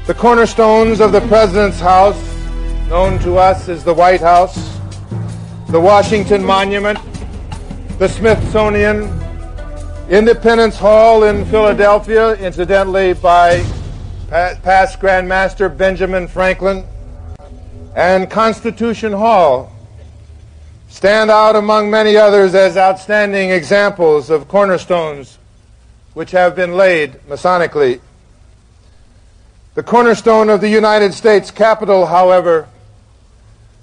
The cornerstones of the President's house, known to us as the White House, the Washington Monument, the Smithsonian, Independence Hall in Philadelphia, incidentally by past Grandmaster Benjamin Franklin, and Constitution Hall stand out among many others as outstanding examples of cornerstones which have been laid Masonically. The cornerstone of the United States Capitol, however,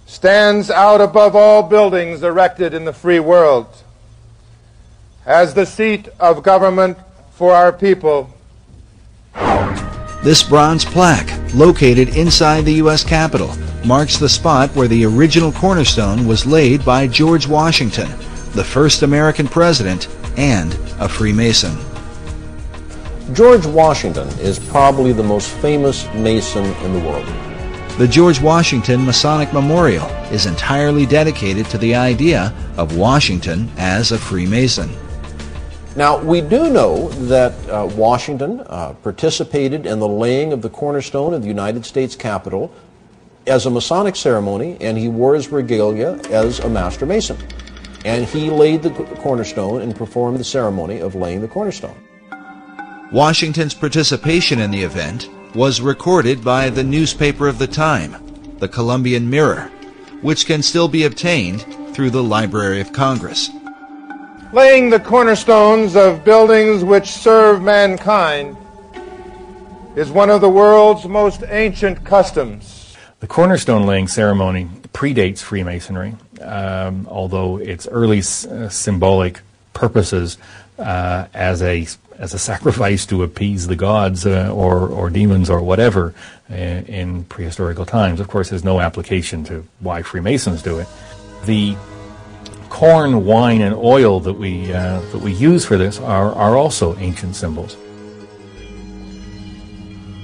stands out above all buildings erected in the free world as the seat of government for our people. This bronze plaque, located inside the U.S. Capitol, marks the spot where the original cornerstone was laid by George Washington, the first American president and a Freemason. George Washington is probably the most famous Mason in the world. The George Washington Masonic Memorial is entirely dedicated to the idea of Washington as a Freemason. Now, we do know that Washington participated in the laying of the cornerstone of the United States Capitol as a Masonic ceremony, and he wore his regalia as a Master Mason. And he laid the cornerstone and performed the ceremony of laying the cornerstone. Washington's participation in the event was recorded by the newspaper of the time, the Columbian Mirror, which can still be obtained through the Library of Congress. Laying the cornerstones of buildings which serve mankind is one of the world's most ancient customs. The cornerstone laying ceremony predates Freemasonry, although its early symbolic purposes as a sacrifice to appease the gods or demons or whatever in prehistorical times. Of course, there's no application to why Freemasons do it. The corn, wine, and oil that we use for this are also ancient symbols.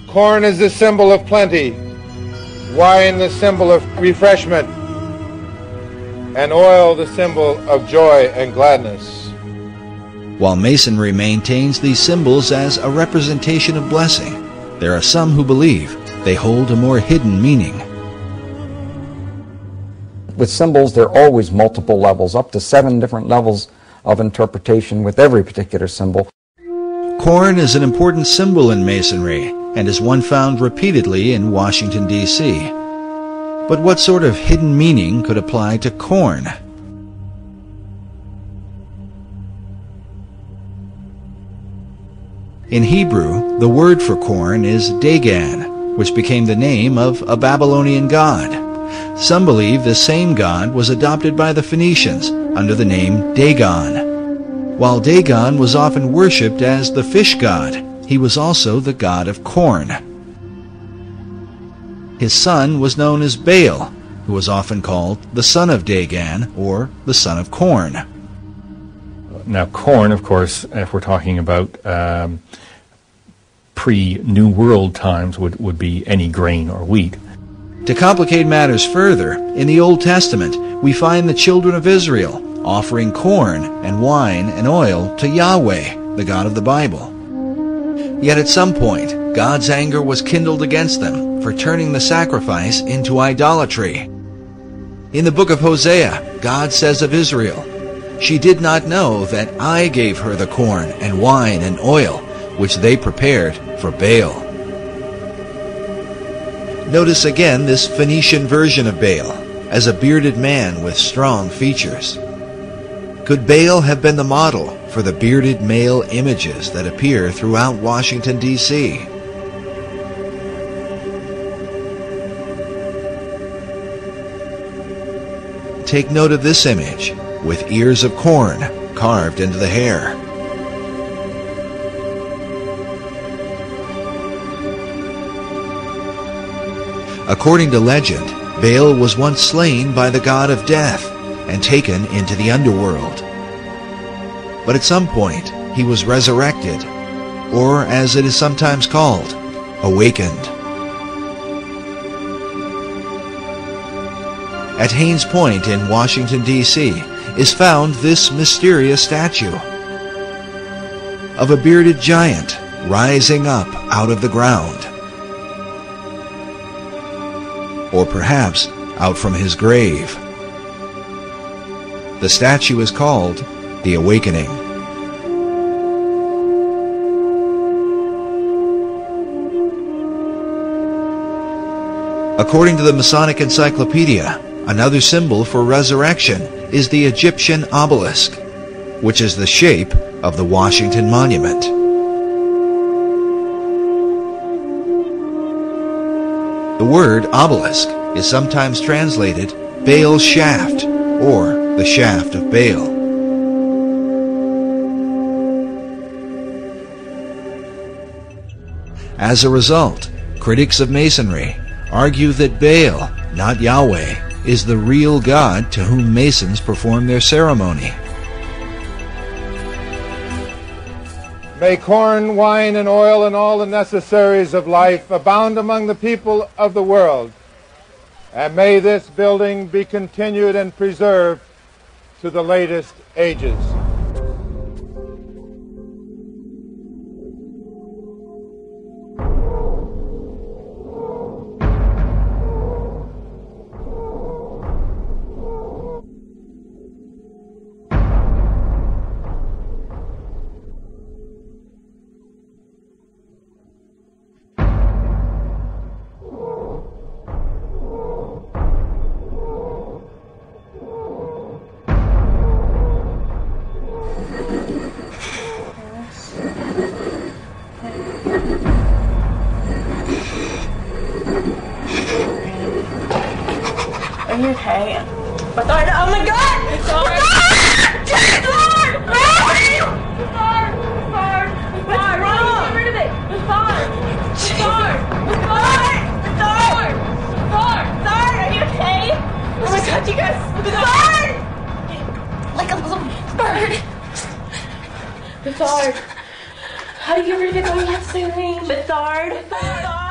Corn is the symbol of plenty, wine the symbol of refreshment, and oil the symbol of joy and gladness. While Masonry maintains these symbols as a representation of blessing, there are some who believe they hold a more hidden meaning. With symbols, there are always multiple levels, up to 7 different levels of interpretation with every particular symbol. Corn is an important symbol in Masonry and is one found repeatedly in Washington, D.C. But what sort of hidden meaning could apply to corn? In Hebrew, the word for corn is Dagan, which became the name of a Babylonian god. Some believe this same god was adopted by the Phoenicians under the name Dagon. While Dagon was often worshipped as the fish god, he was also the god of corn. His son was known as Baal, who was often called the son of Dagon or the son of corn. Now, corn, of course, if we're talking about pre-New World times, would be any grain or wheat. To complicate matters further, in the Old Testament, we find the children of Israel offering corn and wine and oil to Yahweh, the God of the Bible. Yet at some point, God's anger was kindled against them for turning the sacrifice into idolatry. In the book of Hosea, God says of Israel, "She did not know that I gave her the corn and wine and oil, which they prepared for Baal." Notice again this Phoenician version of Baal, as a bearded man with strong features. Could Baal have been the model for the bearded male images that appear throughout Washington, D.C.? Take note of this image, with ears of corn carved into the hair. According to legend, Baal was once slain by the god of death and taken into the underworld. But at some point, he was resurrected, or as it is sometimes called, awakened. At Haines Point in Washington, D.C., is found this mysterious statue of a bearded giant rising up out of the ground. or perhaps out from his grave. The statue is called the Awakening. According to the Masonic Encyclopedia, another symbol for resurrection is the Egyptian obelisk, which is the shape of the Washington Monument. The word obelisk is sometimes translated Baal's shaft, or the shaft of Baal. As a result, critics of Masonry argue that Baal, not Yahweh, is the real God to whom Masons perform their ceremony. May corn, wine, and oil, and all the necessaries of life abound among the people of the world. And may this building be continued and preserved to the latest ages. Are you okay? But oh my God! It's hard! It's hard! It's hard! Get rid of it! It's hard! It's hard! It's hard! It's hard! It's hard! It's hard! Are you okay? Oh my God, you guys! It's hard! Like a little bird. It's hard. How do you get rid of it? All you have to say your name. It's hard. It's hard.